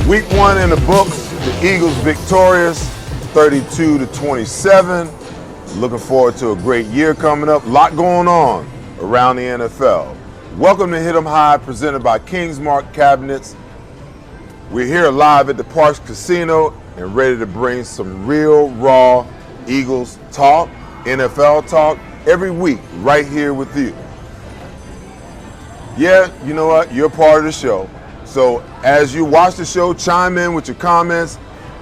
Week 1 in the books, the Eagles victorious, 32-27. Looking forward to a great year coming up. A lot going on around the NFL. Welcome to Hit 'em High, presented by Kingsmark Cabinets. We're here live at the Parks Casino and ready to bring some real, raw Eagles talk, NFL talk, every week right here with you. Yeah, you know what? You're part of the show. So as you watch the show, chime in with your comments,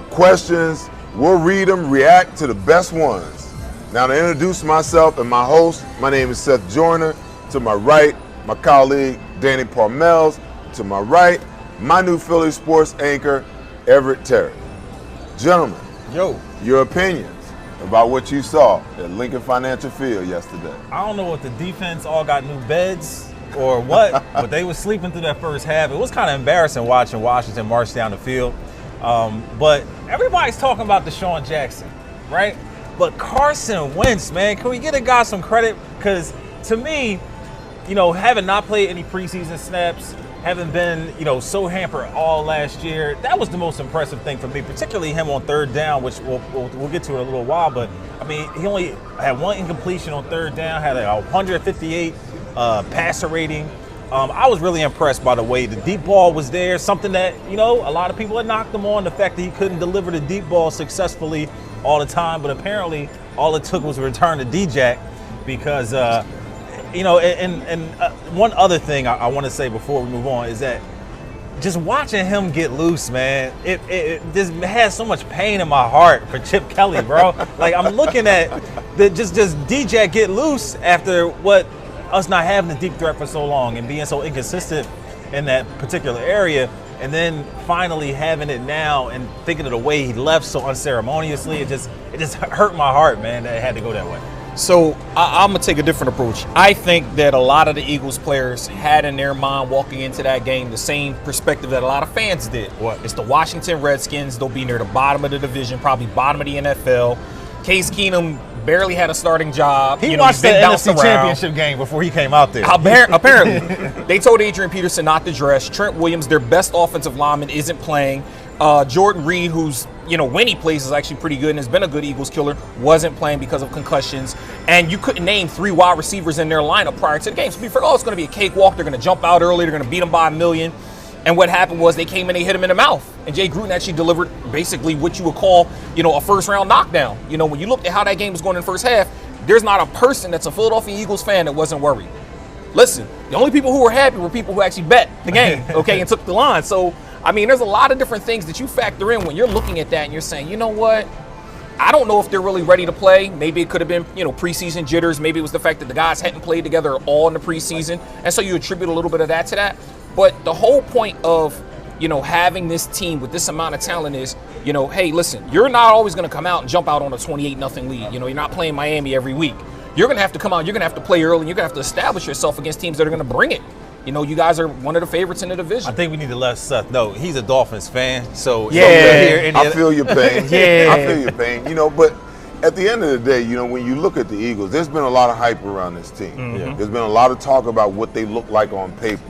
questions. We'll read them, react to the best ones. Now, to introduce myself and my host, my name is Seth Joyner. To my right, my colleague, Danny Parmells. To my right, my new Philly sports anchor, Everett Terry. Gentlemen, your opinions about what you saw at Lincoln Financial Field yesterday. I don't know what the defense all got new beds or what, but they were sleeping through that first half. It was kind of embarrassing watching Washington march down the field. But everybody's talking about DeSean Jackson, right? But Carson Wentz, man, can we get a guy some credit? Because to me, having not played any preseason snaps, having been, so hampered all last year, that was the most impressive thing for me, particularly him on third down, which we'll get to in a little while. But, I mean, he only had one incompletion on third down, had a 158 passer rating. I was really impressed by the way the deep ball was there, something that, a lot of people had knocked him on, the fact that he couldn't deliver the deep ball successfully all the time. But apparently all it took was a return to D-Jack because one other thing I want to say before we move on is that just watching him get loose, man, it just has so much pain in my heart for Chip Kelly, bro. Like, I'm looking at just DJ get loose after us not having the deep threat for so long and being so inconsistent in that particular area, and then finally having it now and thinking of the way he left so unceremoniously, it just hurt my heart, man, that it had to go that way. So I'm going to take a different approach. I think that a lot of the Eagles players had in their mind walking into that game the same perspective that a lot of fans did. What? It's the Washington Redskins. They'll be near the bottom of the division, probably bottom of the NFL. Case Keenum barely had a starting job. He watched the NFC Championship game before he came out there. Apparently. They told Adrian Peterson not to dress. Trent Williams, their best offensive lineman, isn't playing. Jordan Reed, who's, when he plays is actually pretty good and has been a good Eagles killer, wasn't playing because of concussions. And you couldn't name 3 wide receivers in their lineup prior to the game. So we figured, it's going to be a cakewalk. They're going to jump out early. They're going to beat them by 1 million. And what happened was they came and they hit him in the mouth. And Jay Gruden actually delivered basically what you would call, a first-round knockdown. When you looked at how that game was going in the first half, there's not a person that's a Philadelphia Eagles fan that wasn't worried. Listen, the only people who were happy were people who actually bet the game, okay, and took the line. So, I mean, there's a lot of different things that you factor in when you're looking at that and you're saying, you know what? I don't know if they're really ready to play. Maybe it could have been, preseason jitters. Maybe it was the fact that the guys hadn't played together at all in the preseason. And so you attribute a little bit of that to that. But the whole point of, having this team with this amount of talent is, hey, listen, you're not always going to come out and jump out on a 28-0 lead. You're not playing Miami every week. You're going to have to come out. You're going to have to play early. You're going to have to establish yourself against teams that are going to bring it. You guys are one of the favorites in the division. I think we need to let Seth know he's a Dolphins fan. So yeah, I feel your pain. Yeah, I feel your pain. But at the end of the day, when you look at the Eagles, there's been a lot of hype around this team. Mm-hmm. There's been a lot of talk about what they look like on paper.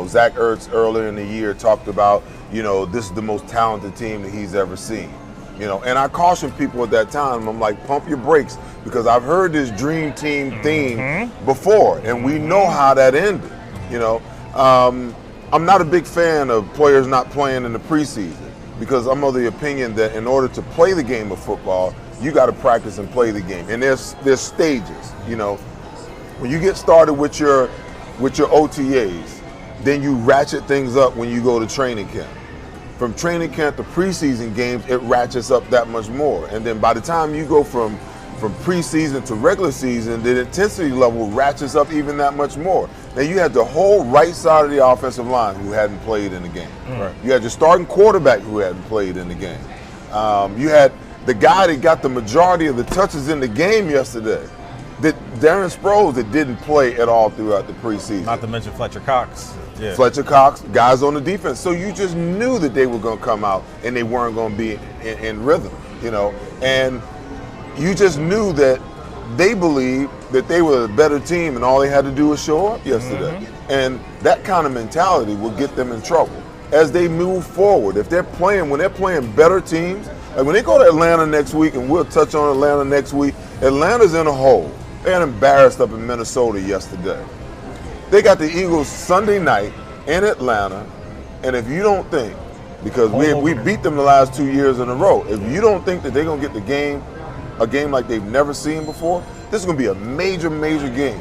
Zach Ertz earlier in the year talked about, this is the most talented team that he's ever seen. And I cautioned people at that time. I'm like, pump your brakes, because I've heard this dream team theme before, and we know how that ended. I'm not a big fan of players not playing in the preseason, because I'm of the opinion that in order to play the game of football, you got to practice and play the game. And there's stages. When you get started with your OTAs, then you ratchet things up when you go to training camp. From training camp to preseason games, it ratchets up that much more. And then by the time you go from preseason to regular season, the intensity level ratchets up even that much more. Now, you had the whole right side of the offensive line who hadn't played in the game. Right. You had your starting quarterback who hadn't played in the game. You had the guy that got the majority of the touches in the game yesterday, that Darren Sproles, that didn't play at all throughout the preseason. Not to mention Fletcher Cox. Yeah. Fletcher Cox, guys on the defense. So you just knew that they were going to come out and they weren't going to be in rhythm, And you just knew that they believed that they were a better team and all they had to do was show up yesterday. Mm-hmm. And that kind of mentality will get them in trouble. as they move forward. If they're playing, when they're playing better teams, like when they go to Atlanta next week, and we'll touch on Atlanta next week, Atlanta's in a hole. They got embarrassed up in Minnesota yesterday. They got the Eagles Sunday night in Atlanta, and if you don't think, because we beat them the last 2 years in a row, if you don't think that they're going to get a game like they've never seen before, this is going to be a major, major game.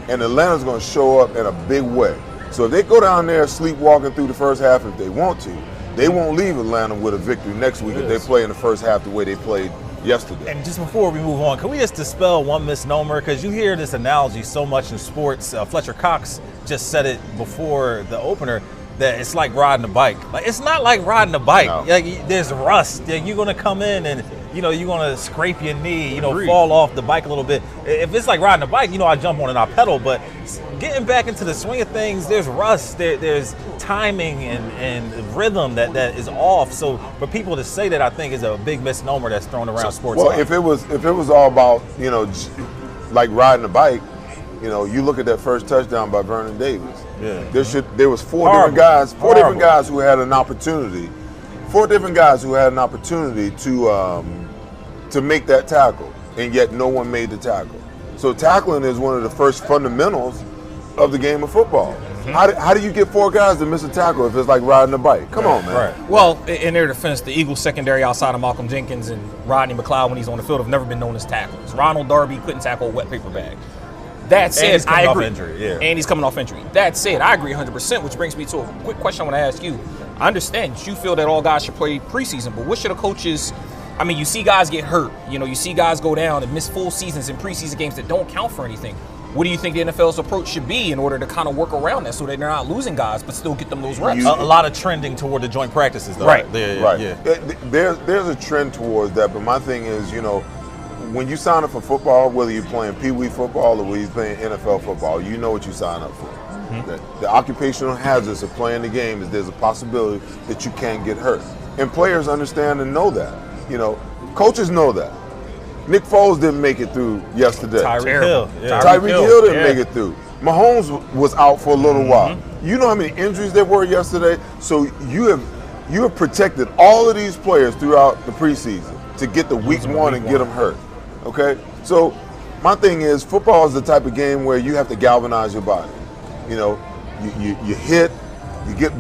And Atlanta's going to show up in a big way. So if they go down there sleepwalking through the first half if they want to, they won't leave Atlanta with a victory next week if they play in the first half the way they played yesterday. And just before we move on, can we just dispel one misnomer? Because you hear this analogy so much in sports. Fletcher Cox just said it before the opener, that it's like riding a bike. Like, it's not like riding a bike. No. Like, there's rust. You're going to come in and, you're going to scrape your knee, fall off the bike a little bit. If it's like riding a bike, I jump on and I pedal. But getting back into the swing of things, there's rust. There's timing and rhythm that is off. So for people to say that, I think is a big misnomer that's thrown around sports. Well, if it was all about, like riding a bike, you look at that first touchdown by Vernon Davis. Yeah. There was four different guys who had an opportunity. Four different guys who had an opportunity to make that tackle, and yet no one made the tackle. So tackling is one of the first fundamentals of the game of football. Mm-hmm. How do you get four guys to miss a tackle if it's like riding a bike? Come on, man. Right. Well, in their defense, the Eagles secondary outside of Malcolm Jenkins and Rodney McLeod when he's on the field have never been known as tacklers. Ronald Darby couldn't tackle a wet paper bag. That said, I agree. And he's coming off injury. That said, I agree 100%, which brings me to a quick question I want to ask you. I understand you feel that all guys should play preseason, but what should the coaches – you see guys get hurt. You see guys go down and miss full seasons in preseason games that don't count for anything. What do you think the NFL's approach should be in order to kind of work around that so that they're not losing guys but still get them those reps? A lot of trending toward the joint practices, though. Right. Right. Yeah. There's a trend towards that, but my thing is, when you sign up for football, whether you're playing Pee Wee football or whether you're playing NFL football, you know what you sign up for. Mm-hmm. The occupational hazards of playing the game is there's a possibility that you can get hurt. And players understand and know that. Coaches know that. Nick Foles didn't make it through yesterday. Tyreek Hill. Yeah. Tyreek Hill didn't make it through. Mahomes was out for a little while. You know how many injuries there were yesterday? So you have protected all of these players throughout the preseason to get the week one and get them hurt. Okay? So my thing is, football is the type of game where you have to galvanize your body. You hit, you get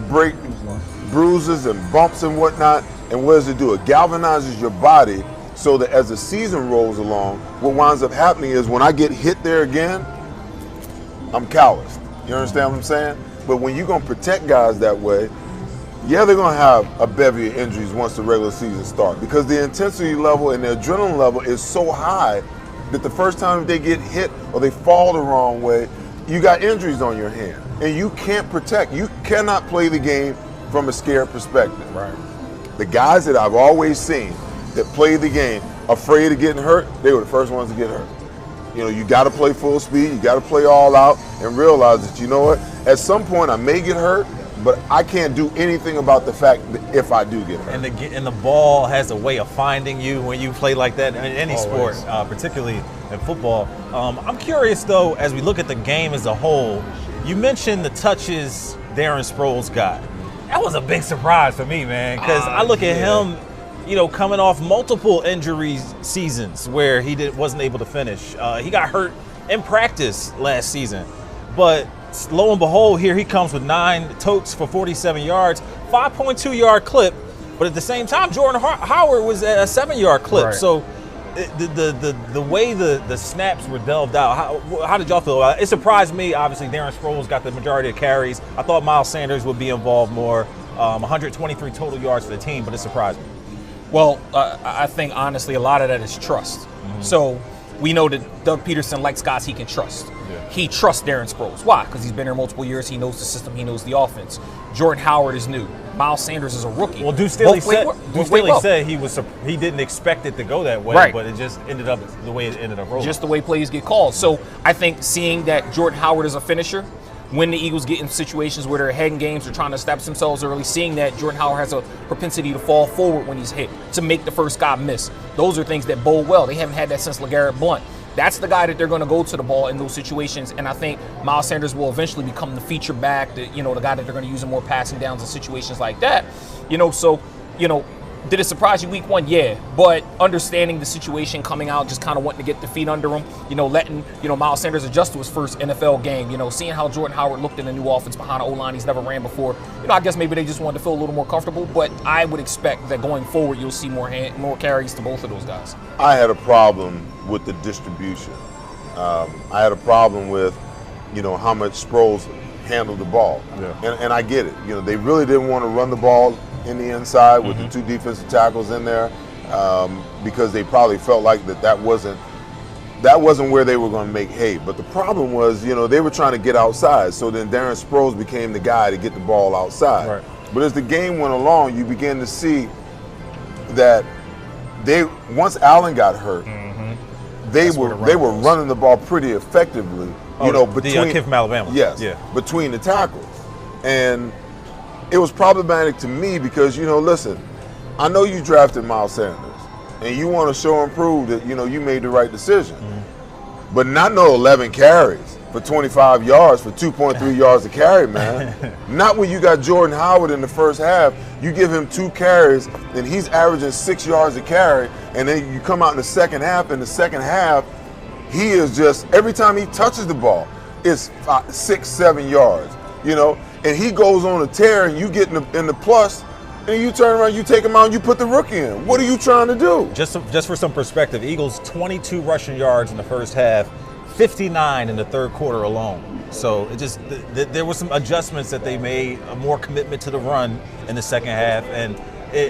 bruises and bumps and whatnot, and what does it do? It galvanizes your body so that as the season rolls along, what winds up happening is when I get hit there again, I'm calloused. You understand what I'm saying? But when you're going to protect guys that way, they're going to have a bevy of injuries once the regular season starts because the intensity level and the adrenaline level is so high that the first time they get hit or they fall the wrong way, you got injuries on your hand. And you can't protect. You cannot play the game from a scared perspective. Right. The guys that I've always seen that play the game afraid of getting hurt, they were the first ones to get hurt. You got to play full speed. You got to play all out and realize that, at some point I may get hurt, but I can't do anything about the fact that if I do get hurt. And the ball has a way of finding you when you play like that in any sport, particularly in football. I'm curious, though, as we look at the game as a whole, you mentioned the touches Darren Sproles got. That was a big surprise for me, man, because I look at him, coming off multiple injury seasons where he wasn't able to finish. He got hurt in practice last season, but lo and behold, here he comes with 9 totes for 47 yards, 5.2-yard clip, but at the same time, Jordan Howard was at a 7-yard clip. Right. So the way the snaps were delved out, how did y'all feel about it? It surprised me. Obviously, Darren Sproles got the majority of carries. I thought Miles Sanders would be involved more. 123 total yards for the team, but it surprised me. Well, I think, honestly, a lot of that is trust. Mm-hmm. So we know that Doug Peterson likes guys he can trust. Yeah. He trusts Darren Sproles. Why? Because he's been here multiple years. He knows the system. He knows the offense. Jordan Howard is new. Miles Sanders is a rookie. Well, Deuce Staley said he didn't expect it to go that way, but it just ended up the way it ended up rolling. Just the way plays get called. So I think seeing that Jordan Howard is a finisher, when the Eagles get in situations where they're ahead in games or trying to establish themselves early, seeing that Jordan Howard has a propensity to fall forward when he's hit, to make the first guy miss. Those are things that bode well. They haven't had that since LeGarrette Blount. That's the guy that they're going to go to the ball in those situations. And I think Miles Sanders will eventually become the feature back, the guy that they're going to use in more passing downs in situations like that. Did it surprise you week 1? Yeah. But understanding the situation coming out, just kind of wanting to get the feet under him, letting, Miles Sanders adjust to his first NFL game, seeing how Jordan Howard looked in the new offense behind an O-line he's never ran before. I guess maybe they just wanted to feel a little more comfortable, but I would expect that going forward you'll see more carries to both of those guys. I had a problem with the distribution. I had a problem with, how much Sproles handled the ball. Yeah. And I get it. They really didn't want to run the ball in the inside with the 2 defensive tackles in there because they probably felt like that wasn't where they were going to make hay. But the problem was, they were trying to get outside. So then Darren Sproles became the guy to get the ball outside. Right. But as the game went along, you began to see that once Allen got hurt, they were running the ball pretty effectively. Between the kid from Alabama. Yes. Yeah. Between the tackles. And it was problematic to me because, listen, I know you drafted Miles Sanders and you want to show and prove that, you made the right decision. But not no 11 carries for 25 yards for 2.3 yards a carry, man. Not when you got Jordan Howard in the first half. You give him 2 carries and he's averaging 6 yards a carry. And then you come out in the second half. In the second half, he is just, every time he touches the ball, it's 6, 7 yards, and he goes on a tear and you get in the plus and you turn around, you take him out and you put the rookie in. What are you trying to do? Just for some perspective, Eagles 22 rushing yards in the first half, 59 in the third quarter alone. So there were some adjustments that they made, a more commitment to the run in the second half. And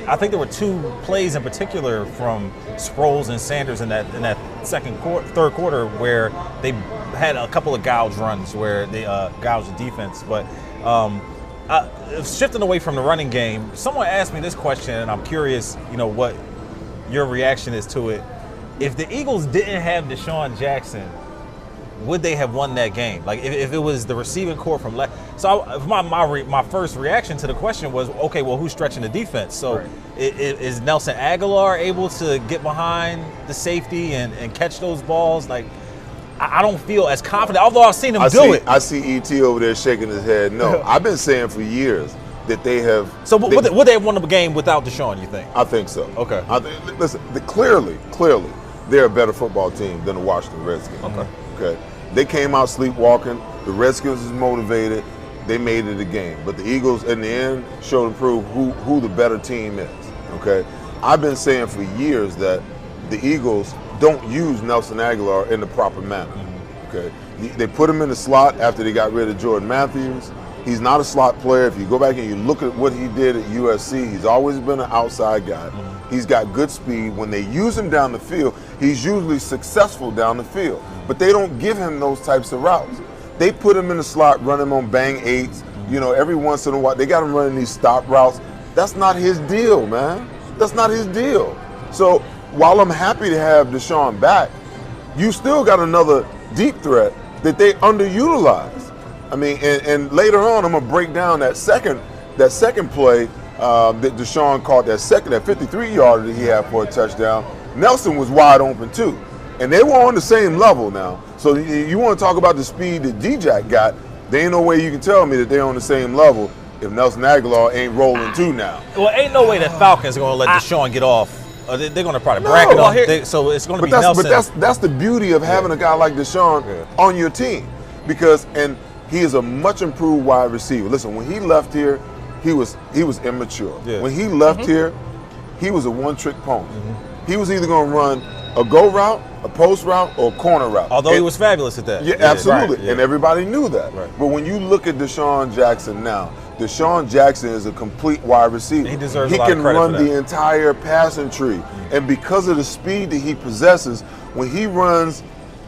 I think there were 2 plays in particular from Sproles and Sanders in that third quarter where they had a couple of gouge runs where they gouged the defense. But shifting away from the running game, someone asked me this question, and I'm curious, what your reaction is to it. If the Eagles didn't have DeSean Jackson, would they have won that game? Like if it was the receiving core from left. So my first reaction to the question was, okay, well, who's stretching the defense? So right. Is Nelson Aguilar able to get behind the safety and catch those balls? Like, I don't feel as confident, although I've seen him do it. I see E.T. over there shaking his head. No, I've been saying for years that they have. So would they have won the game without DeSean, you think? I think so. Okay. Listen, clearly, they're a better football team than the Washington Redskins. Okay. They came out sleepwalking. The Redskins was motivated. They made it a game. But the Eagles, in the end, showed and proved who the better team is. Okay. I've been saying for years that the Eagles don't use Nelson Aguilar in the proper manner. Okay. They put him in the slot after they got rid of Jordan Matthews. He's not a slot player. If you go back and you look at what he did at USC, he's always been an outside guy. He's got good speed. When they use him down the field, he's usually successful down the field. But they don't give him those types of routes. They put him in the slot, run him on bang eights. Every once in a while, they got him running these stop routes. That's not his deal, man. That's not his deal. So while I'm happy to have DeSean back, you still got another deep threat that they underutilize. I mean, and later on, I'm gonna break down that second play that DeSean caught, that 53-yarder that he had for a touchdown. Nelson was wide open too, and they were on the same level now. So you want to talk about the speed that D-Jack got? There ain't no way you can tell me that they're on the same level if Nelson Aguilar ain't rolling too now. Well, ain't no way the Falcons are gonna let DeSean get off. They're gonna probably bracket him. So it's gonna be Nelson. But that's the beauty of having a guy like DeSean on your team, because he is a much improved wide receiver. Listen, when he left here, he was immature. Yeah. When he left here, he was a one-trick pony. He was either going to run a go route, a post route, or a corner route. Although he was fabulous at that. Yeah, absolutely. Right. And everybody knew that. Right. But when you look at DeSean Jackson now, DeSean Jackson is a complete wide receiver. He deserves a lot of credit for that. He can run the entire passing tree. And because of the speed that he possesses, when he runs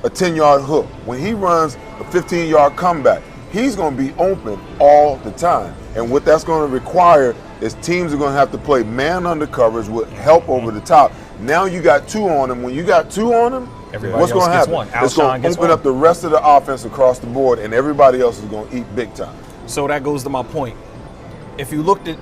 a 10-yard hook, when he runs a 15-yard comeback, he's going to be open all the time. And what that's going to require is teams are going to have to play man under covers with help over the top. Now you got 2 on him. When you got 2 on him, what's going to happen? It's going to open up the rest of the offense across the board, and everybody else is going to eat big time. So that goes to my point. If you looked at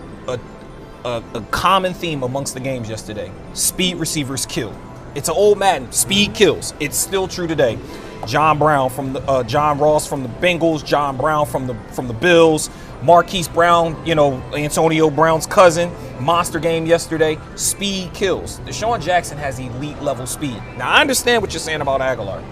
a common theme amongst the games yesterday, speed receivers kill. It's an old Madden. Speed kills. It's still true today. John Ross from the Bengals, John Brown from the Bills, Marquise Brown, Antonio Brown's cousin, monster game yesterday. Speed kills. DeSean Jackson has elite level speed. Now I understand what you're saying about Aguilar.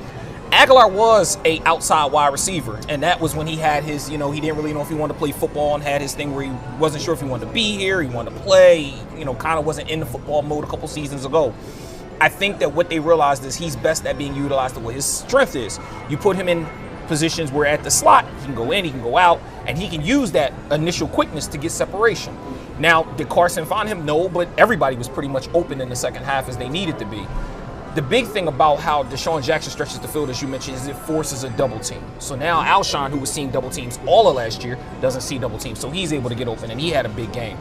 Aguilar was a outside wide receiver, and that was when he had his, he didn't really know if he wanted to play football and had his thing where he wasn't sure if he wanted to be here, he wanted to play, kind of wasn't in the football mode a couple seasons ago. I think that what they realized is he's best at being utilized the way his strength is. You put him in positions where at the slot, he can go in, he can go out, and he can use that initial quickness to get separation. Now, did Carson find him? No, but everybody was pretty much open in the second half as they needed to be. The big thing about how DeSean Jackson stretches the field, as you mentioned, is it forces a double team. So now Alshon, who was seeing double teams all of last year, doesn't see double teams. So he's able to get open, and he had a big game.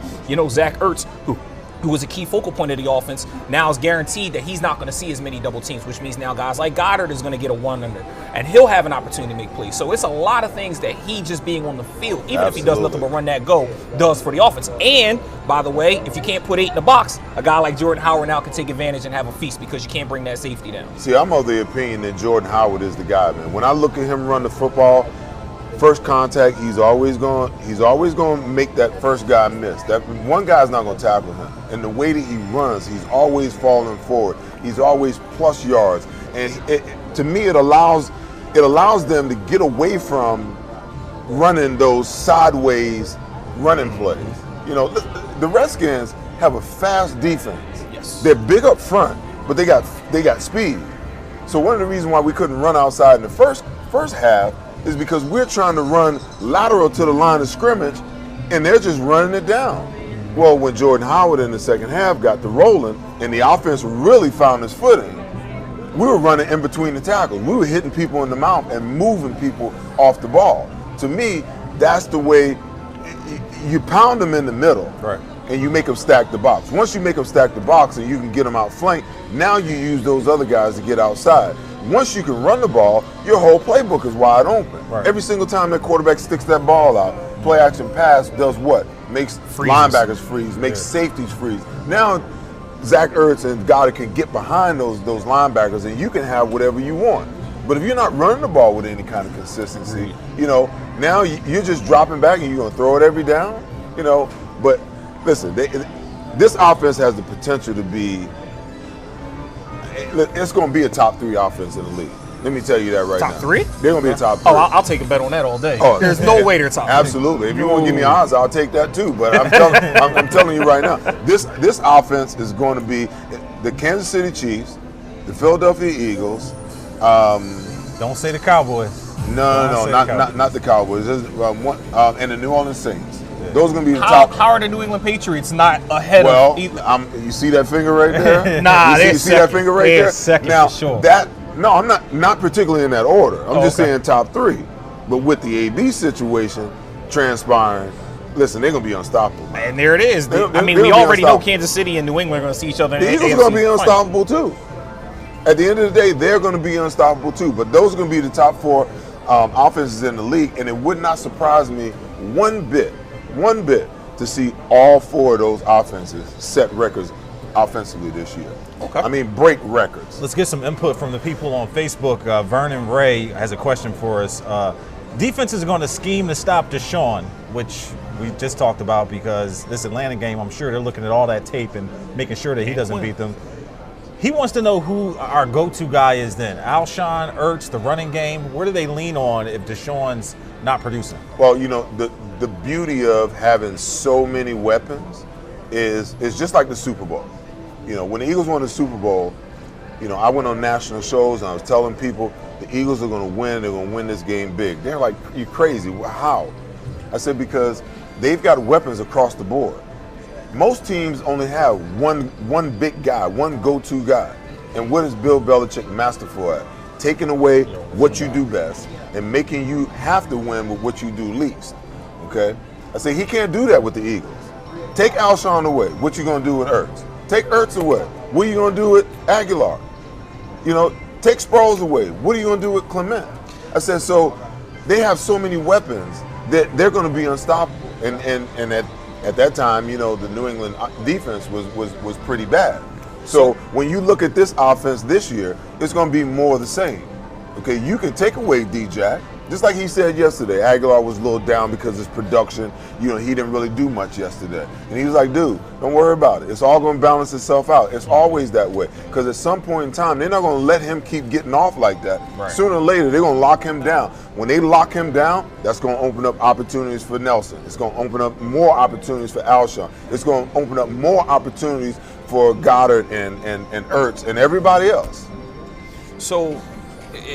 Zach Ertz, who was a key focal point of the offense, now is guaranteed that he's not going to see as many double teams, which means now guys like Goddard is going to get a one under, and he'll have an opportunity to make plays. So it's a lot of things that he just being on the field, even if he does nothing but run that go, does for the offense. And, by the way, if you can't put 8 in the box, a guy like Jordan Howard now can take advantage and have a feast because you can't bring that safety down. See, I'm of the opinion that Jordan Howard is the guy, man. When I look at him run the football, first contact, he's always going to make that first guy miss. That one guy's not going to tackle him. And the way that he runs, he's always falling forward. He's always plus yards. And to me, it allows them to get away from running those sideways running plays. The Redskins have a fast defense. Yes. They're big up front, but they got speed. So one of the reasons why we couldn't run outside in the first half is because we're trying to run lateral to the line of scrimmage, and they're just running it down. Well, when Jordan Howard in the second half got the rolling and the offense really found its footing, we were running in between the tackles. We were hitting people in the mouth and moving people off the ball. To me, that's the way you pound them in the middle, right, and you make them stack the box. Once you make them stack the box and you can get them out flank, now you use those other guys to get outside. Once you can run the ball, your whole playbook is wide open. Right. Every single time that quarterback sticks that ball out, play action pass does what? Makes linebackers freeze, makes safeties freeze. Now, Zach Ertz and Goddard can get behind those linebackers, and you can have whatever you want. But if you're not running the ball with any kind of consistency, now you're just dropping back and you're going to throw it every down, But listen, this offense has the potential to be, it's going to be a top 3 offense in the league. Let me tell you that right now. Top 3? They're going to be a top 3. Oh, I'll take a bet on that all day. Oh, there's no way they're top 3. Absolutely. If you want to give me odds, I'll take that too. But I'm telling you right now, this offense is going to be the Kansas City Chiefs, the Philadelphia Eagles. Don't say the Cowboys. No, not the Cowboys. And the New Orleans Saints. Those are going to be the top. How are the New England Patriots not ahead of either? You see that finger right there? Nah, you see that finger right there? Second now, for sure. I'm not particularly in that order. I'm just saying top 3. But with the AB situation transpiring, listen, they're going to be unstoppable. Man. And there it is. We already know Kansas City and New England are going to see each other. The Eagles are going to be unstoppable too. At the end of the day, they're going to be unstoppable too. But those are going to be the top 4 offenses in the league, and it would not surprise me one bit to see all 4 of those offenses set records offensively this year. Okay. I mean, break records. Let's get some input from the people on Facebook. Vernon Ray has a question for us. Defenses are going to scheme to stop DeSean, which we just talked about, because this Atlanta game, I'm sure they're looking at all that tape and making sure that he doesn't beat them. He wants to know who our go-to guy is then. Alshon, Ertz, the running game. Where do they lean on if DeSean's not producing? Well, the beauty of having so many weapons is just like the Super Bowl. When the Eagles won the Super Bowl, I went on national shows and I was telling people the Eagles are going to win. They're going to win this game big. They're like, "You're crazy. How?" I said, because they've got weapons across the board. Most teams only have one big guy, one go-to guy. And what is Bill Belichick masterful at? Taking away what you do best and making you have to win with what you do least. Okay? I say he can't do that with the Eagles. Take Alshon away. What you going to do with Ertz? Take Ertz away. What are you going to do with Aguilar? Take Sproles away. What are you going to do with Clement? I said, so they have so many weapons that they're going to be unstoppable. And at that time, the New England defense was pretty bad. So when you look at this offense this year, it's going to be more of the same. Okay, you can take away D-Jack. Just like he said yesterday, Aguilar was a little down because his production, he didn't really do much yesterday. And he was like, dude, don't worry about it. It's all going to balance itself out. It's always that way. Because at some point in time, they're not going to let him keep getting off like that. Right. Sooner or later, they're going to lock him down. When they lock him down, that's going to open up opportunities for Nelson. It's going to open up more opportunities for Alshon. It's going to open up more opportunities for Goddard and Ertz and everybody else. So,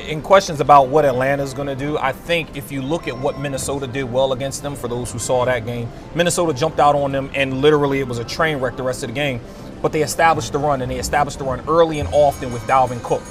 in questions about what Atlanta's going to do, I think if you look at what Minnesota did well against them, for those who saw that game, Minnesota jumped out on them and literally it was a train wreck the rest of the game. But they established the run, and they established the run early and often with Dalvin Cook.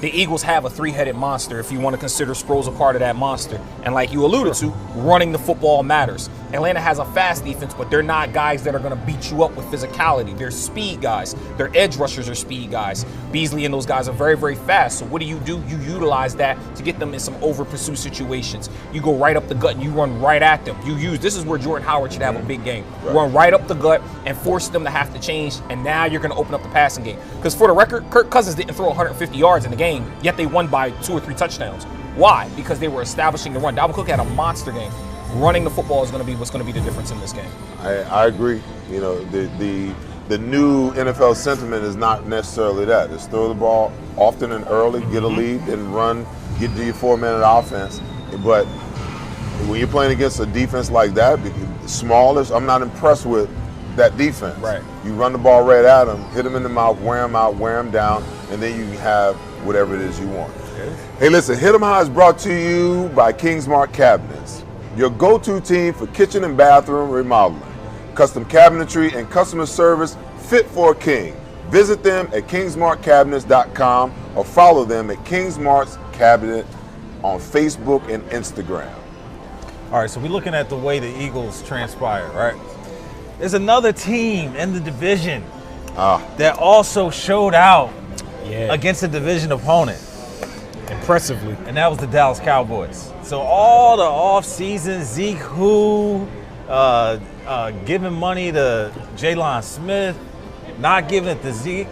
The Eagles have a three-headed monster if you want to consider Sproles a part of that monster. And like you alluded to, running the football matters. Atlanta has a fast defense, but they're not guys that are going to beat you up with physicality. They're speed guys. Their edge rushers are speed guys. Beasley and those guys are very, very fast. So what do? You utilize that to get them in some over-pursuit situations. You go right up the gut and you run right at them. This is where Jordan Howard should have a big game. Right. Run right up the gut and force them to have to change, and now you're going to open up the passing game. Because for the record, Kirk Cousins didn't throw 150 yards in the game, yet they won by 2 or 3 touchdowns. Why? Because they were establishing the run. Dalvin Cook had a monster game. Running the football is going to be what's going to be the difference in this game. I agree. The new NFL sentiment is not necessarily that. It's throw the ball often and early, get a lead, then run, get to your 4-minute offense. But when you're playing against a defense like that, smallish, I'm not impressed with that defense. Right. You run the ball right at them, hit them in the mouth, wear them out, wear them down, and then you can have whatever it is you want. Okay. Hey, listen, Hit 'em High is brought to you by Kingsmark Cabinets, your go-to team for kitchen and bathroom remodeling. Custom cabinetry and customer service fit for a king. Visit them at kingsmarkcabinets.com or follow them at Kingsmark's Cabinet on Facebook and Instagram. All right, so we're looking at the way the Eagles transpire, right? There's another team in the division that also showed out against a division opponent. Impressively. And that was the Dallas Cowboys. So all the offseason, Zeke giving money to Jalen Smith, not giving it to Zeke.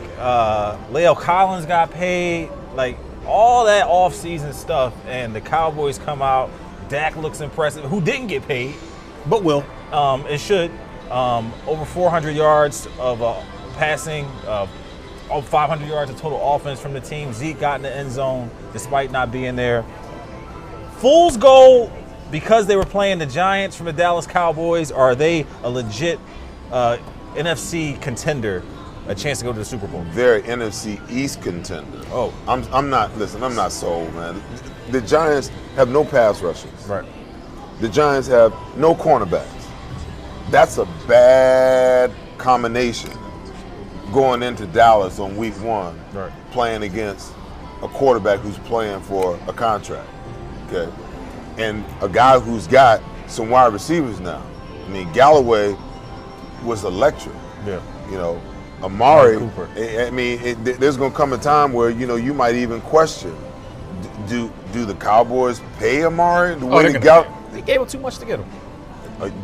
Leo Collins got paid. Like, all that offseason stuff, and the Cowboys come out. Dak looks impressive, who didn't get paid, but will. It should. Over 400 yards of passing, over 500 yards of total offense from the team. Zeke got in the end zone despite not being there. Fool's goal because they were playing the Giants from the Dallas Cowboys. Are they a legit NFC contender, a chance to go to the Super Bowl? They're NFC East contender. Oh. I'm not sold, man. The Giants have no pass rushers. Right. The Giants have no cornerbacks. That's a bad combination going into Dallas on week 1, Right. playing against a quarterback who's playing for a contract, okay? And a guy who's got some wide receivers now. I mean, Galloway was electric. Yeah. Amari, Cooper. There's going to come a time where, you might even question, do the Cowboys pay Amari? They gave him too much to get him.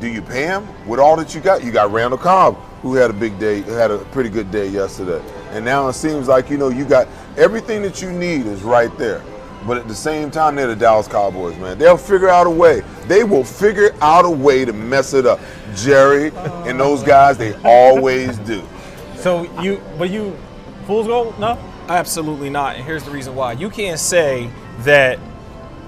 Do you pay him with all that you got? You got Randall Cobb, who had a big day, had a pretty good day yesterday. And now it seems like, you got everything that you need is right there. But at the same time, they're the Dallas Cowboys, man. They'll figure out a way. They will figure out a way to mess it up. Jerry and those guys, they always do. So fool's goal? No? Absolutely not. And here's the reason why. You can't say that,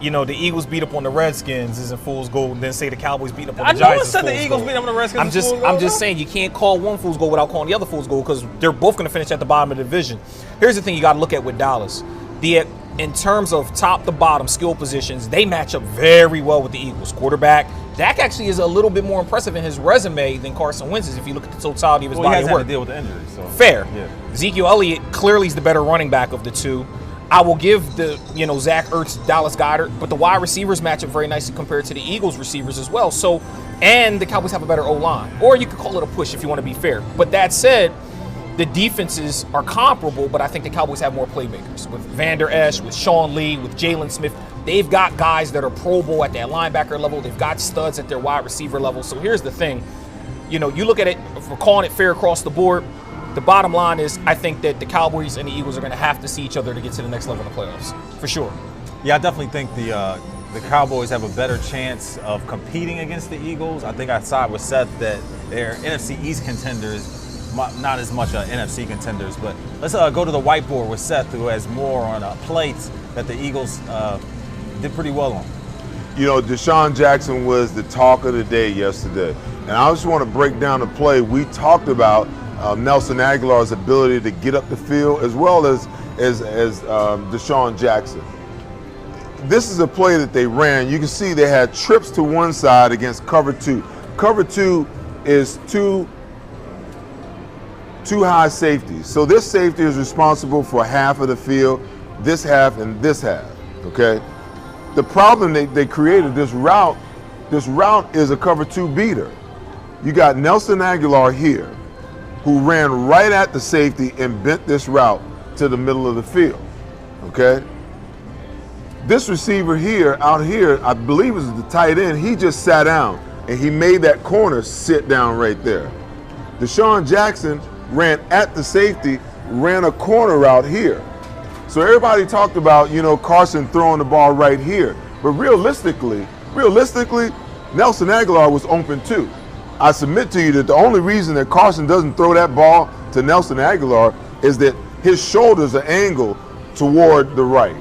the Eagles beat up on the Redskins isn't fool's gold, and then say the Cowboys beat up on the Giants. I know it said the Eagles beat up on the Redskins. I'm just saying you can't call one fool's goal without calling the other fool's goal, because they're both going to finish at the bottom of the division. Here's the thing you got to look at with Dallas. In terms of top to bottom skill positions, they match up very well with the Eagles. Quarterback, Dak actually is a little bit more impressive in his resume than Carson Wentz is if you look at the totality of his body of work. He has to deal with the injury. So. Fair. Yeah. Ezekiel Elliott clearly is the better running back of the two. I will give the, Zach Ertz, Dallas Goedert, but the wide receivers match up very nicely compared to the Eagles receivers as well. So, and the Cowboys have a better O-line. Or you could call it a push if you want to be fair. But that said, the defenses are comparable, but I think the Cowboys have more playmakers. With Van Der Esch, with Sean Lee, with Jalen Smith, they've got guys that are Pro Bowl at that linebacker level. They've got studs at their wide receiver level. So here's the thing. You look at it, if we're calling it fair across the board, the bottom line is I think that the Cowboys and the Eagles are going to have to see each other to get to the next level in the playoffs, for sure. Yeah, I definitely think the Cowboys have a better chance of competing against the Eagles. I think I side with Seth that they're NFC East contenders, not as much NFC contenders. But let's go to the whiteboard with Seth, who has more on plates that the Eagles did pretty well on. You know, DeSean Jackson was the talk of the day yesterday. And I just want to break down the play. We talked about Nelson Aguilar's ability to get up the field as well as DeSean Jackson. This is a play that they ran. You can see they had trips to one side against cover two. Cover two is two high safeties. So this safety is responsible for half of the field, this half and this half, okay? The problem they created, this route is a cover two beater. You got Nelson Aguilar here, who ran right at the safety and bent this route to the middle of the field, okay? This receiver here, out here, I believe is the tight end, he just sat down and he made that corner sit down right there. DeSean Jackson ran at the safety, ran a corner route here. So everybody talked about, you know, Carson throwing the ball right here. But realistically, Nelson Aguilar was open too. I submit to you that the only reason that Carson doesn't throw that ball to Nelson Aguilar is that his shoulders are angled toward the right.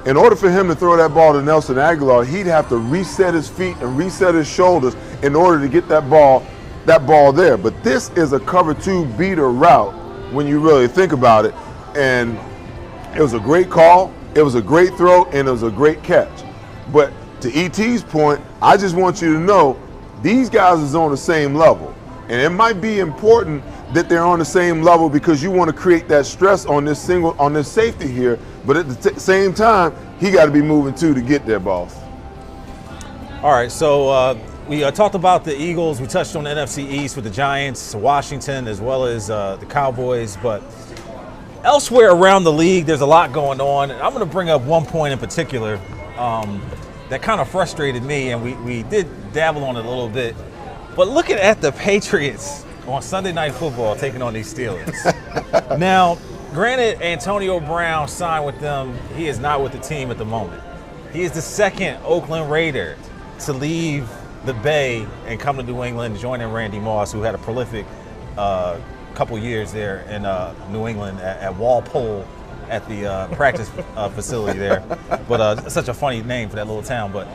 In order for him to throw that ball to Nelson Aguilar, he'd have to reset his feet and reset his shoulders in order to get that ball there. But this is a cover two beater route when you really think about it. And it was a great call, it was a great throw, and it was a great catch. But to ET's point, I just want you to know these guys is on the same level. And it might be important that they're on the same level because you want to create that stress on this safety here. But at the same time, he got to be moving too to get there, boss. All right, so we talked about the Eagles. We touched on the NFC East with the Giants, Washington, as well as the Cowboys. But elsewhere around the league, there's a lot going on. And I'm going to bring up one point in particular that kind of frustrated me, and we did dabble on it a little bit. But looking at the Patriots on Sunday Night Football taking on these Steelers. Now, granted, Antonio Brown signed with them. He is not with the team at the moment. He is the second Oakland Raider to leave the Bay and come to New England, joining Randy Moss, who had a prolific couple years there in New England at Walpole at the practice facility there. But such a funny name for that little town. But,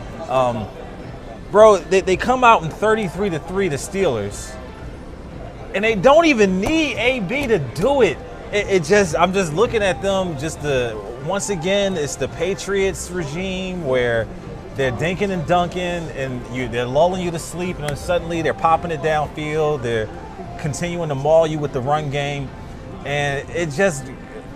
bro, they come out in 33-3, the Steelers, and they don't even need AB to do it. I'm just looking at them. Once again, it's the Patriots regime where they're dinking and dunking, and they're lulling you to sleep, and then suddenly they're popping it downfield. They're continuing to maul you with the run game, and it just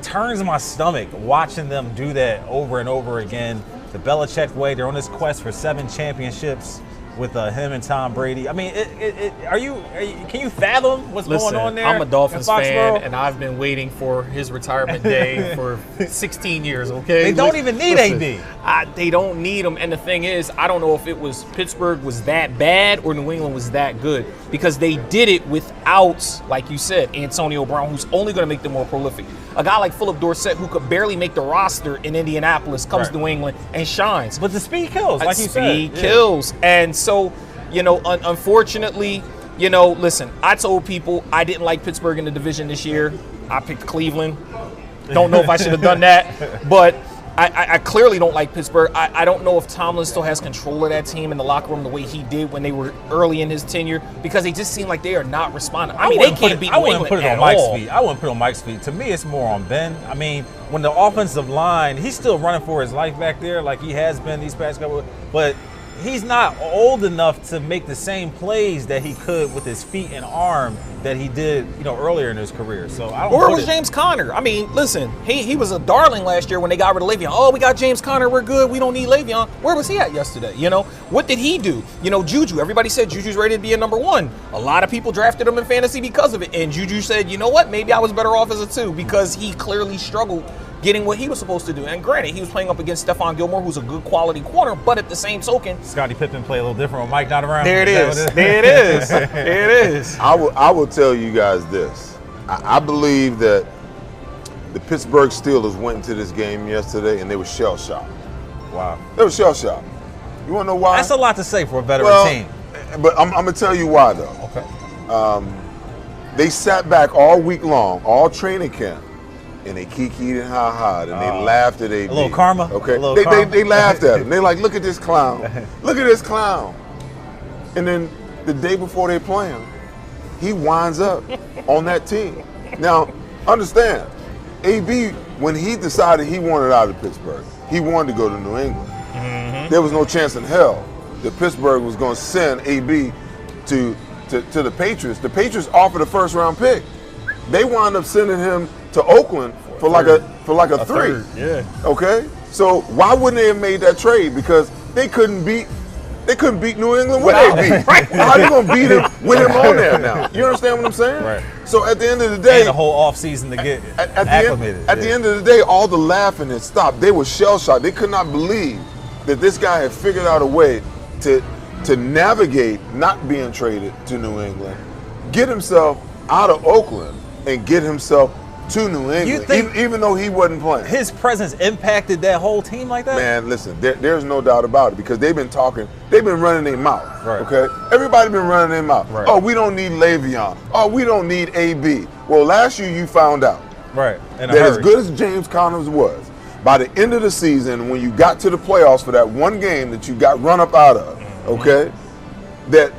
turns my stomach watching them do that over and over again. The Belichick way. They're on this quest for 7 championships with him and Tom Brady. I mean, can you fathom what's going on there? I'm a Dolphins fan, and I've been waiting for his retirement day for 16 years, okay? They don't even need AB. They don't need him, and the thing is, I don't know if it was Pittsburgh was that bad or New England was that good, because they did it without, like you said, Antonio Brown, who's only going to make them more prolific. A guy like Philip Dorsett, who could barely make the roster in Indianapolis, comes to New England and shines. But the speed kills, like you said. Speed kills. And so, unfortunately, listen, I told people I didn't like Pittsburgh in the division this year. I picked Cleveland. Don't know if I should have done that. But I clearly don't like Pittsburgh. I don't know if Tomlin still has control of that team in the locker room the way he did when they were early in his tenure, because they just seem like they are not responding. I mean, they can't beat New England at all. I wouldn't put it on Mike's feet. To me, it's more on Ben. I mean, when the offensive line, he's still running for his life back there like he has been these past couple, but he's not old enough to make the same plays that he could with his feet and arm that he did, earlier in his career. So I don't. Or it was James Conner. I mean, listen, he was a darling last year when they got rid of Le'Veon. Oh, we got James Conner, we're good. We don't need Le'Veon. Where was he at yesterday? What did he do? Juju. Everybody said Juju's ready to be a number 1. A lot of people drafted him in fantasy because of it. And Juju said, you know what? Maybe I was better off as a 2, because he clearly struggled getting what he was supposed to do. And granted, he was playing up against Stephon Gilmore, who's a good quality corner, but at the same token, Scottie Pippen play a little different when Mike not around. There it is. There it is. There it is. I will tell you guys this. I believe that the Pittsburgh Steelers went into this game yesterday and they were shell-shocked. Wow. They were shell-shocked. You want to know why? That's a lot to say for a veteran team. But I'm going to tell you why, though. Okay. They sat back all week long, all training camp, and they kikied and ha-ha, and they laughed at AB. A little karma? Okay. Karma. They laughed at him. They're like, look at this clown. Look at this clown. And then the day before they play him, he winds up on that team. Now, understand, AB, when he decided he wanted out of Pittsburgh, he wanted to go to New England. There was no chance in hell that Pittsburgh was going to send AB to the Patriots. The Patriots offered a first-round pick. They wound up sending him to Oakland for like a three. Third, yeah. Okay? So why wouldn't they have made that trade? Because they couldn't beat New England with AB. How are they going to beat him with him on there now? You understand what I'm saying? Right. So at the end of the day, And the whole offseason to get acclimated. at the end of the day, all the laughing had stopped. They were shell-shocked. They could not believe that this guy had figured out a way to navigate not being traded to New England, get himself out of Oakland, and get himself to New England, think even though he wasn't playing. his presence impacted that whole team like that? Man, listen, there's no doubt about it because they've been running their mouth. Right. Okay? Everybody been running their mouth. Right. Oh, we don't need Le'Veon. Oh, we don't need AB. Well, last year you found out Right. In a that as hurry. good as James Conner was, by the end of the season, when you got to the playoffs for that one game that you got run up out of, okay, that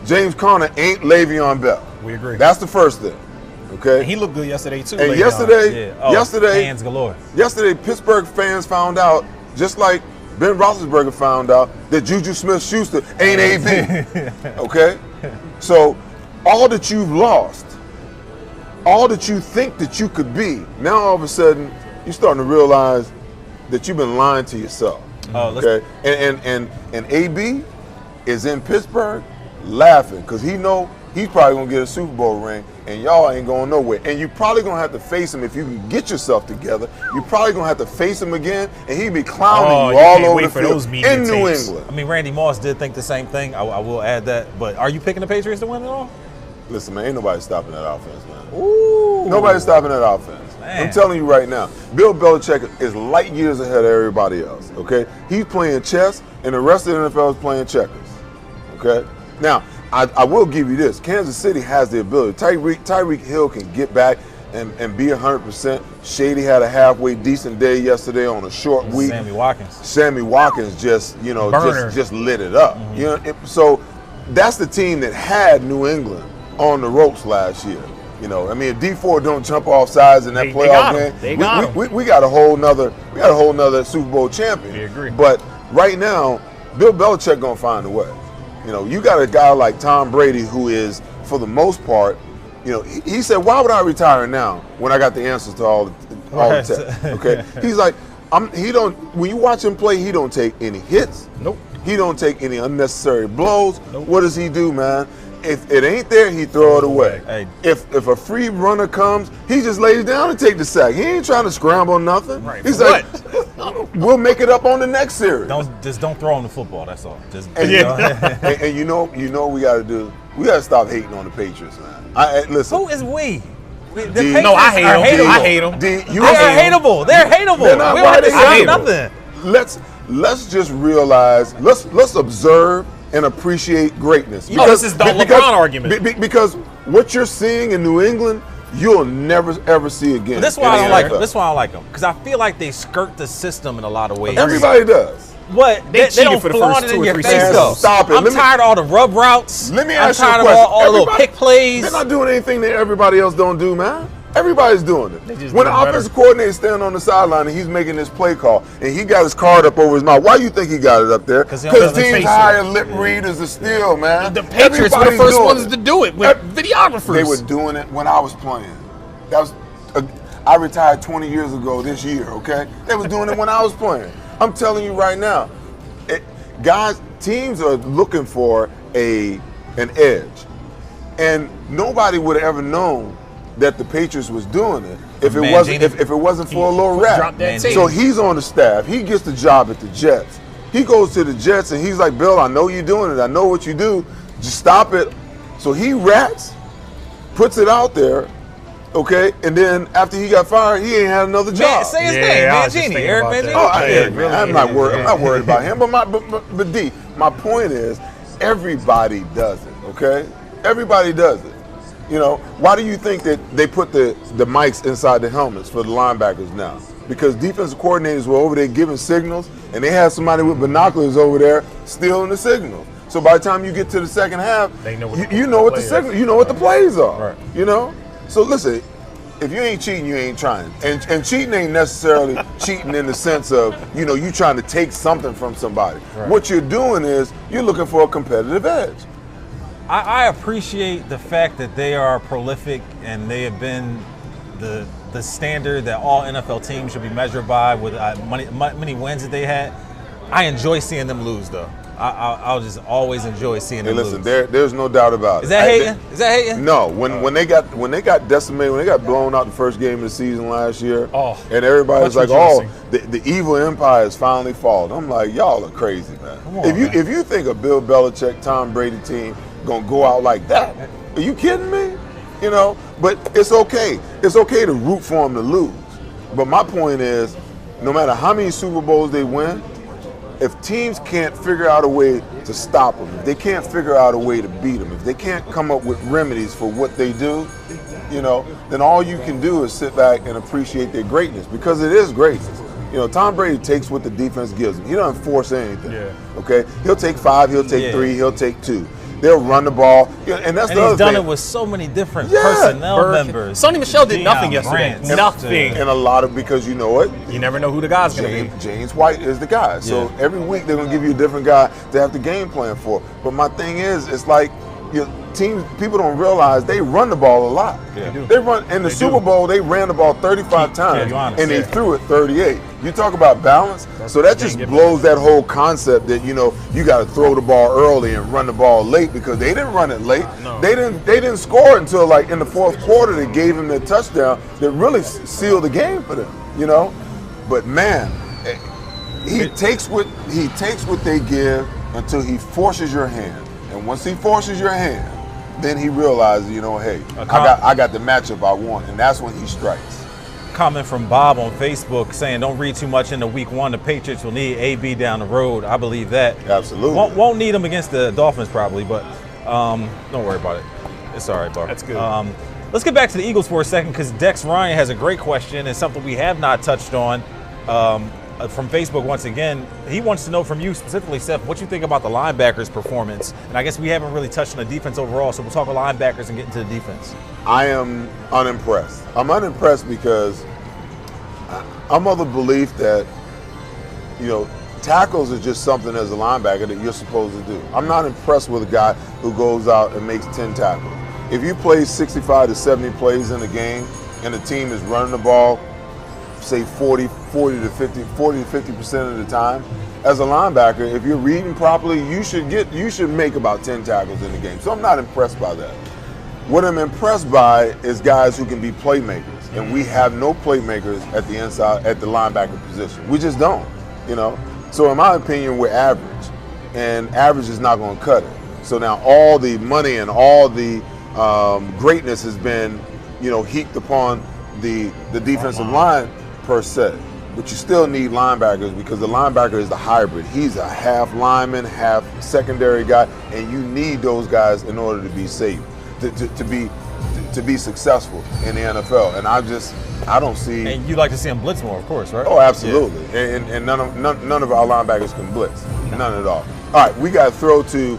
James Conner ain't Le'Veon Bell. We agree. That's the first thing. Okay. He looked good yesterday too. And Le'Veon. yesterday, hands galore. Yesterday, Pittsburgh fans found out, just like Ben Roethlisberger found out, that Juju Smith-Schuster ain't AB. Okay? So all that you've lost, all that you think that you could be, now all of a sudden you're starting to realize that you've been lying to yourself. Okay? And AB is in Pittsburgh laughing because he know he's probably going to get a Super Bowl ring and y'all ain't going nowhere. And you're probably going to have to face him if you can get yourself together. You're probably going to have to face him again and he'd be clowning you all over the field in New England. I mean, Randy Moss did think the same thing. I will add that. But are you picking the Patriots to win at all? Listen, man, ain't nobody stopping that offense, man. Ooh. Nobody's stopping that offense. Man. I'm telling you right now, Bill Belichick is light years ahead of everybody else, okay? He's playing chess, and the rest of the NFL is playing checkers, okay? Now, I will give you this. Kansas City has the ability. Tyreek Hill can get back and be 100%. Shady had a halfway decent day yesterday on a short week. Sammy Watkins just lit it up. Mm-hmm. You know, so that's the team that had New England on the ropes last year. You know, I mean, if D4 don't jump off sides in that playoff game, we got a whole nother Super Bowl champion. We agree. But right now, Bill Belichick gonna find a way. You know, you got a guy like Tom Brady who is, for the most part, you know, he said, "Why would I retire now when I got the answers to all the tests?" Okay, he's like, When you watch him play, he don't take any hits. Nope. He don't take any unnecessary blows. Nope. What does he do, man? If it ain't there, he throw it away. Hey. If a free runner comes, he just lays down and take the sack. He ain't trying to scramble nothing. Right. He's like, we'll make it up on the next series. Don't throw him the football. That's all. And you know we got to do. We got to stop hating on the Patriots, man. Listen. Who is we? I hate them. They're hateable. They're hateable. They're not, we don't why nothing. Let's just realize. Let's observe and appreciate greatness. This is the LeBron argument. Because what you're seeing in New England, you'll never ever see again. That's why I don't like them. That's why I like them. Because I feel like they skirt the system in a lot of ways. Everybody does. What? They don't for the flaunt first it in 2 or your 3 face, seasons. though. Stop it. I'm tired of all the rub routes. Let me ask you a I'm tired question. of all the little pick plays. They're not doing anything that everybody else don't do, man. Everybody's doing it. When the better. offensive coordinator standing on the sideline and he's making this play call and he got his card up over his mouth, why do you think he got it up there? Because teams hire lip readers to steal, man. The Patriots were the first ones to do it with videographers. They were doing it when I was playing. I retired 20 years ago this year, okay? They was doing it when I was playing. I'm telling you right now, guys, teams are looking for an edge. And nobody would have ever known that the Patriots was doing it if it wasn't for a little rap. So he's on the staff. He gets the job at the Jets. He goes to the Jets and he's like, Bill, I know you're doing it. I know what you do. Just stop it. So he rats, puts it out there, Okay, and then after he got fired, he ain't had another Man, job. say his Yeah, name, I was just Mangini, thinking Eric about that. Mangini. Oh, Yeah, man, really, I'm not worried. yeah. I'm not worried about him. But D, my point is, everybody does it. Okay, everybody does it. You know, why do you think that they put the mics inside the helmets for the linebackers now? Because defensive coordinators were over there giving signals, and they had somebody with binoculars over there stealing the signals. So by the time you get to the second half, They know what you the know what the plays signal, are. you know what the plays are. Right. You know. So listen, if you ain't cheating, you ain't trying. And cheating ain't necessarily cheating in the sense of, you know, you trying to take something from somebody. Right. What you're doing is you're looking for a competitive edge. I appreciate the fact that they are prolific and they have been the standard that all NFL teams should be measured by with many wins that they had. I enjoy seeing them lose, though. I'll just always enjoy seeing Hey, them listen, lose. there's no doubt about it. Is that hating? Is that hating? No, when they got decimated, when they got blown out the first game of the season last year, and everybody's much like, "Oh, rejoicing. the evil empire has finally fallen." I'm like, y'all are crazy, man. Come on, if man. you think a Bill Belichick, Tom Brady team gonna go out like that, are you kidding me? You know, but it's okay. It's okay to root for them to lose. But my point is, no matter how many Super Bowls they win, if teams can't figure out a way to stop them, if they can't figure out a way to beat them, if they can't come up with remedies for what they do, you know, then all you can do is sit back and appreciate their greatness, because it is greatness. You know, Tom Brady takes what the defense gives him. He doesn't force anything. Yeah. Okay? He'll take 5, he'll take 3, he'll take 2. They'll run the ball. Yeah, and that's And the he's other done thing. it with so many different Yeah. personnel members. Sonny Michel did Deion nothing yesterday. Branch, Nothing. And a lot of, because you know what? You never know who the guy's going to be. James White is the guy. So Yeah. every week they're going to give you a different guy to have the game plan for. But my thing is, it's like people don't realize they run the ball a lot. Yeah. They do. They run in the They Super do. Bowl. They ran the ball 35 times, be honest. and they Yeah. threw it 38. You talk about balance. So that just can't get blows that whole concept that, you know, you got to throw the ball early and run the ball late, because they didn't run it late. No. They didn't score until like in the fourth quarter. They gave him the touchdown that really sealed the game for them. You know, but man, he takes what they give until he forces your hand, and once he forces your hand, then he realizes, you know, hey, I got the matchup I want, and that's when he strikes. Comment from Bob on Facebook saying, "Don't read too much into Week 1. The Patriots will need AB down the road." I believe that. Absolutely. Won't need him against the Dolphins probably, but don't worry about it. It's all right, Bar. That's good. Let's get back to the Eagles for a second, because Dex Ryan has a great question and something we have not touched on. From Facebook once again, he wants to know from you specifically, Seth, what you think about the linebackers' performance. And I guess we haven't really touched on the defense overall, so we'll talk about linebackers and get into the defense. I am unimpressed. I'm unimpressed because I'm of the belief that, you know, tackles are just something as a linebacker that you're supposed to do. I'm not impressed with a guy who goes out and makes 10 tackles. If you play 65 to 70 plays in a game and the team is running the ball, say 40 to 50% of the time, as a linebacker, if you're reading properly, you should make about 10 tackles in the game. So I'm not impressed by that. What I'm impressed by is guys who can be playmakers, and we have no playmakers at the inside, at the linebacker position. We just don't, you know. So in my opinion, we're average, and average is not going to cut it. So now all the money and all the greatness has been, you know, heaped upon the defensive line per se. But you still need linebackers, because the linebacker is the hybrid. He's a half lineman, half secondary guy, and you need those guys in order to be safe, to be successful in the NFL. And I don't see. And you'd like to see him blitz more, of course, right? Oh, absolutely. Yeah. And none of our linebackers can blitz. None at all. All right, we got to throw to.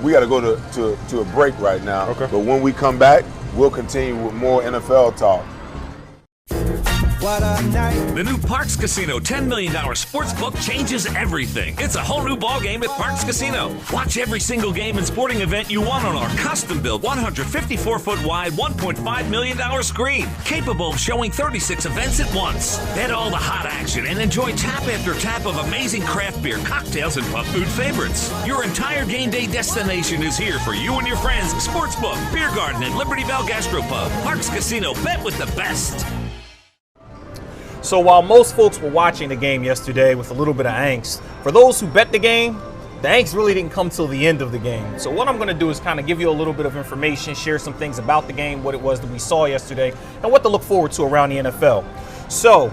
We got to go to a break right now. Okay. But when we come back, we'll continue with more NFL talk. The new Parks Casino $10 million sportsbook changes everything. It's a whole new ballgame at Parks Casino. Watch every single game and sporting event you want on our custom-built 154-foot wide, $1.5 million screen, capable of showing 36 events at once. Bet all the hot action and enjoy tap after tap of amazing craft beer, cocktails, and pub food favorites. Your entire game day destination is here for you and your friends. Sportsbook, beer garden, and Liberty Bell Gastropub. Parks Casino, bet with the best. So while most folks were watching the game yesterday with a little bit of angst, for those who bet the game, Thanks really didn't come till the end of the game. So what I'm going to do is kind of give you a little bit of information, share some things about the game, what it was that we saw yesterday, and what to look forward to around the NFL. So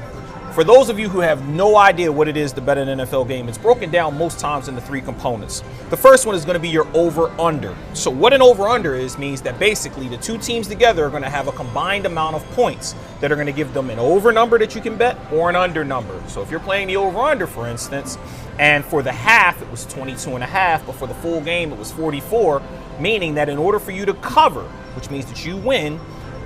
for those of you who have no idea what it is to bet an NFL game, it's broken down most times into 3 components. The first one is going to be your over-under. So what an over-under is means that basically the 2 teams together are going to have a combined amount of points that are going to give them an over number that you can bet or an under number. So if you're playing the over-under, for instance, and for the half it was 22.5, but for the full game it was 44, meaning that in order for you to cover, which means that you win,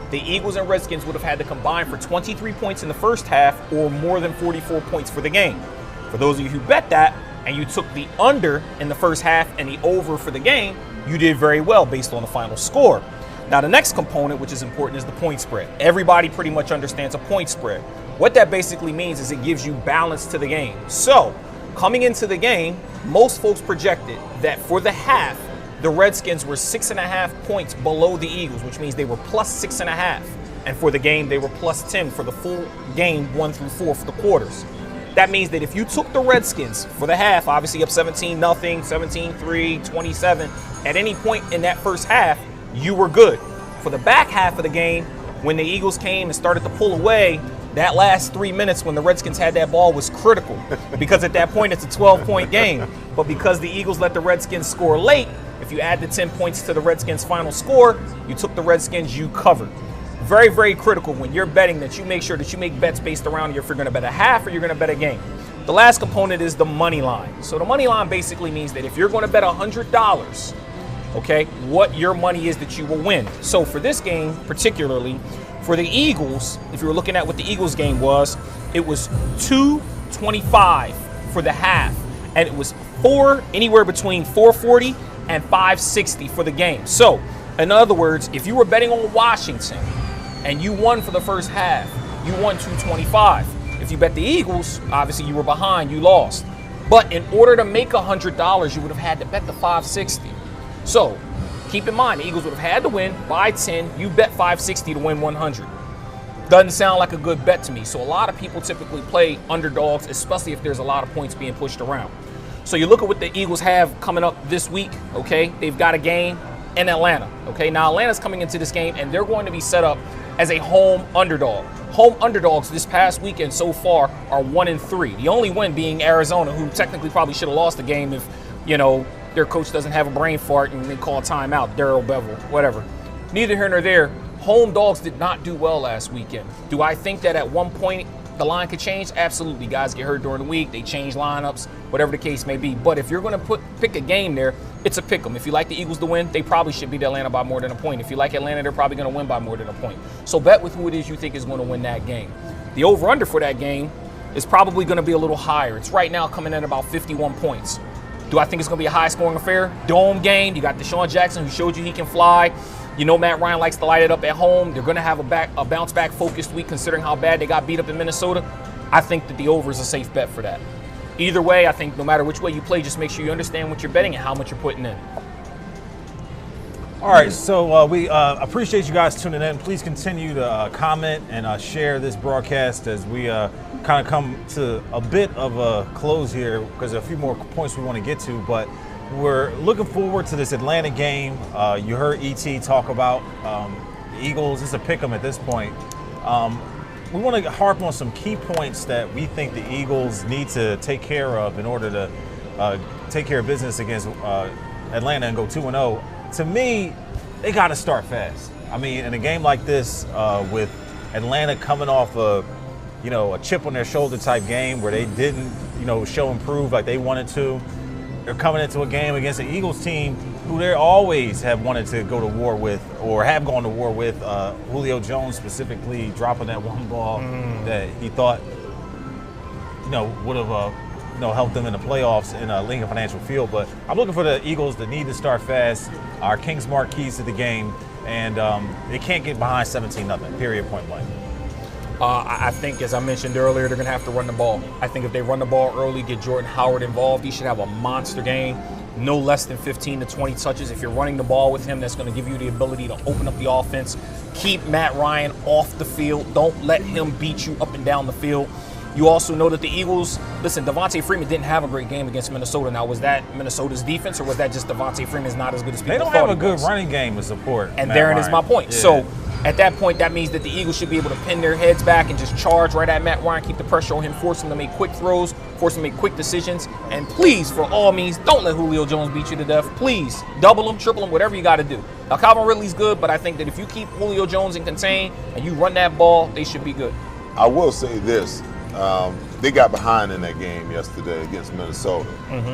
the Eagles and Redskins would have had to combine for 23 points in the first half or more than 44 points for the game. For those of you who bet that and you took the under in the first half and the over for the game, you did very well based on the final score. Now the next component, which is important, is the point spread. Everybody pretty much understands a point spread. What that basically means is it gives you balance to the game. So coming into the game, most folks projected that for the half, the Redskins were 6.5 points below the Eagles, which means they were plus 6.5. And for the game, they were plus 10 for the full game, 1 through 4 for the quarters. That means that if you took the Redskins for the half, obviously up 17-0, 17-3, 27, at any point in that first half, you were good. For the back half of the game, when the Eagles came and started to pull away, that last 3 minutes when the Redskins had that ball was critical because at that point it's a 12-point game. But because the Eagles let the Redskins score late, if you add the 10 points to the Redskins' final score, you took the Redskins, you covered. Very, very critical when you're betting that you make sure that you make bets based around if you're going to bet a half or you're going to bet a game. The last component is the money line. So the money line basically means that if you're going to bet $100, okay, what your money is that you will win. So for this game particularly, for the Eagles, if you were looking at what the Eagles game was, it was $225 for the half, and it was anywhere between $440 and $560 for the game. So, in other words, if you were betting on Washington and you won for the first half, you won $225. If you bet the Eagles, obviously you were behind, you lost. But in order to make $100, you would have had to bet the $560. So, keep in mind, the Eagles would have had to win by 10. You bet $560 to win $100. Doesn't sound like a good bet to me. So a lot of people typically play underdogs, especially if there's a lot of points being pushed around. So you look at what the Eagles have coming up this week, okay? They've got a game in Atlanta, okay? Now, Atlanta's coming into this game, and they're going to be set up as a home underdog. Home underdogs this past weekend so far are 1-3. The only win being Arizona, who technically probably should have lost the game if, their coach doesn't have a brain fart and they call a timeout, Darrell Bevel, whatever. Neither here nor there. Home dogs did not do well last weekend. Do I think that at one point the line could change? Absolutely. Guys get hurt during the week. They change lineups, whatever the case may be. But if you're going to pick a game there, it's a pick 'em. If you like the Eagles to win, they probably should beat Atlanta by more than a point. If you like Atlanta, they're probably going to win by more than a point. So bet with who it is you think is going to win that game. The over-under for that game is probably going to be a little higher. It's right now coming in about 51 points. Do I think it's going to be a high-scoring affair? Dome game. You got DeSean Jackson, who showed you he can fly. Matt Ryan likes to light it up at home. They're going to have a bounce-back focused week considering how bad they got beat up in Minnesota. I think that the over is a safe bet for that. Either way, I think no matter which way you play, just make sure you understand what you're betting and how much you're putting in. All right, so we appreciate you guys tuning in. Please continue to comment and share this broadcast as we kind of come to a bit of a close here because there are a few more points we want to get to, but we're looking forward to this Atlanta game. You heard E.T. talk about the Eagles. It's a pick 'em at this point. We want to harp on some key points that we think the Eagles need to take care of in order to take care of business against Atlanta and go 2-0. To me, they got to start fast. I mean, in a game like this, with Atlanta coming off a chip on their shoulder type game where they didn't, show improve like they wanted to. They're coming into a game against the Eagles team who they always have wanted to go to war with or have gone to war with. Julio Jones specifically dropping that one ball that he thought, would have, helped them in the playoffs in Lincoln Financial Field. But I'm looking for the Eagles that need to start fast, our Kings Mark keys to the game, and they can't get behind 17-0, period, point blank. I think, as I mentioned earlier, they're going to have to run the ball. I think if they run the ball early, get Jordan Howard involved, he should have a monster game. No less than 15 to 20 touches. If you're running the ball with him, that's going to give you the ability to open up the offense. Keep Matt Ryan off the field. Don't let him beat you up and down the field. You also know that the Eagles, listen, Devontae Freeman didn't have a great game against Minnesota. Now, was that Minnesota's defense, or was that just Devontae Freeman's not as good as people They don't thought have a he good was? running game to support. And Matt therein is Ryan. my point. Yeah. So at that point, that means that the Eagles should be able to pin their heads back and just charge right at Matt Ryan, keep the pressure on him, force him to make quick throws, force him to make quick decisions. And please, for all means, don't let Julio Jones beat you to death. Please, double him, triple him, whatever you got to do. Now, Calvin Ridley's good, but I think that if you keep Julio Jones in contain and you run that ball, they should be good. I will say this. They got behind in that game yesterday against Minnesota.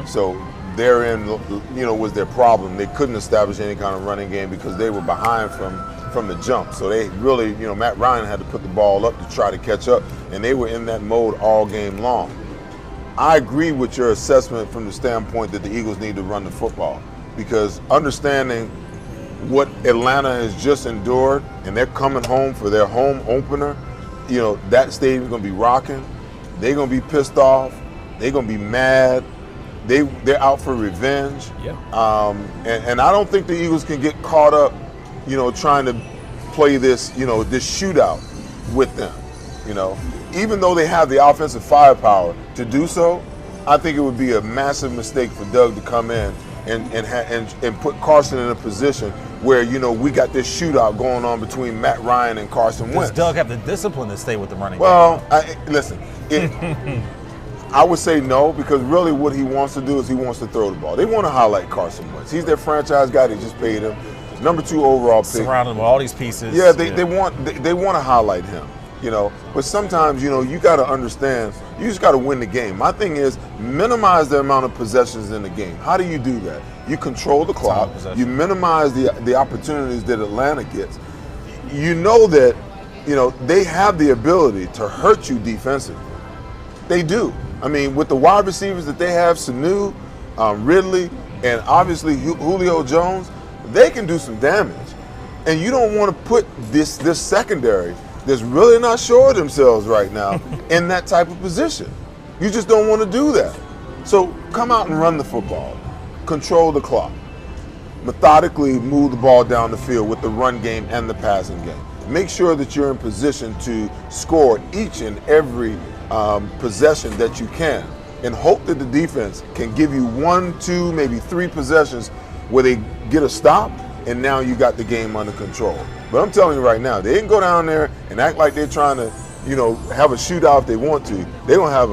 So therein, was their problem. They couldn't establish any kind of running game because they were behind from the jump. So they really, Matt Ryan had to put the ball up to try to catch up, and they were in that mode all game long. I agree with your assessment from the standpoint that the Eagles need to run the football, because understanding what Atlanta has just endured, and they're coming home for their home opener, that stadium's going to be rocking. They're going to be pissed off. They're going to be mad. They're out for revenge. Yeah. And I don't think the Eagles can get caught up, trying to play this, this shootout with them. Even though they have the offensive firepower to do so, I think it would be a massive mistake for Doug to come in and put Carson in a position where, we got this shootout going on between Matt Ryan and Carson Wentz. Does Doug have the discipline to stay with the running game? Well, listen, I would say no, because really what he wants to do is he wants to throw the ball. They want to highlight Carson Wentz. He's their franchise guy. They just paid him. Number 2 overall pick. Surrounded with all these pieces. Yeah, they want to highlight him. But sometimes, you got to understand, you just got to win the game. My thing is minimize the amount of possessions in the game. How do you do that? You control the clock. You minimize the opportunities that Atlanta gets. You know that, they have the ability to hurt you defensively. They do. I mean, with the wide receivers that they have, Sanu, Ridley, and obviously Julio Jones, they can do some damage. And you don't want to put this secondary that's really not sure of themselves right now in that type of position. You just don't want to do that. So come out and run the football. Control the clock. Methodically move the ball down the field with the run game and the passing game. Make sure that you're in position to score each and every possession that you can, and hope that the defense can give you 1, 2, maybe 3 possessions where they get a stop, and now you got the game under control. But I'm telling you right now, they didn't go down there and act like they're trying to, have a shootout if they want to. They're going to have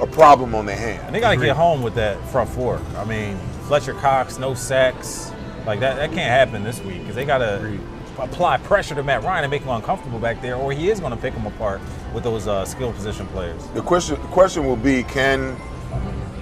a problem on their hands. And they got to get home with that front four. I mean, Fletcher Cox, no sacks. Like that can't happen this week, because they got to apply pressure to Matt Ryan and make him uncomfortable back there, or he is going to pick him apart with those skill position players. The question will be, can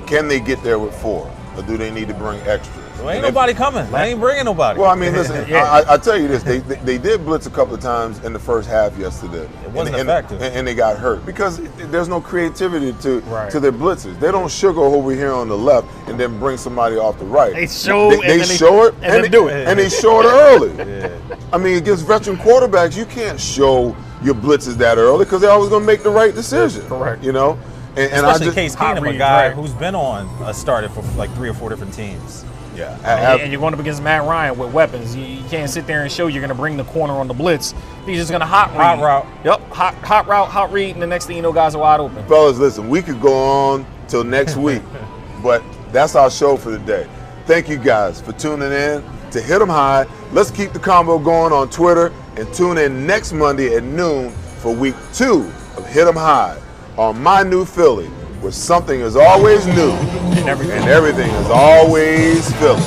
they get there with 4, or do they need to bring extra? Well, ain't nobody coming. They ain't bringing nobody. Well, I mean, listen, I tell you this, they did blitz a couple of times in the first half yesterday. It wasn't effective. And they got hurt because there's no creativity to their blitzes. They don't sugar over here on the left and then bring somebody off the right. They show it and then do it. And they show it early. Yeah. I mean, against veteran quarterbacks, you can't show your blitzes that early because they're always going to make the right decision. Correct. And especially Case Keenum, a guy who's been started for like 3 or 4 different teams. Yeah, and you're going up against Matt Ryan with weapons. You can't sit there and show you're going to bring the corner on the blitz. He's just going to hot route. Yep, hot route, hot read, and the next thing you know, guys are wide open. Fellas, listen, we could go on till next week, but that's our show for today. Thank you guys for tuning in to Hit 'em High. Let's keep the combo going on Twitter, and tune in next Monday at noon for week 2 of Hit 'em High on My New Philly, where something is always new and everything is always Philly.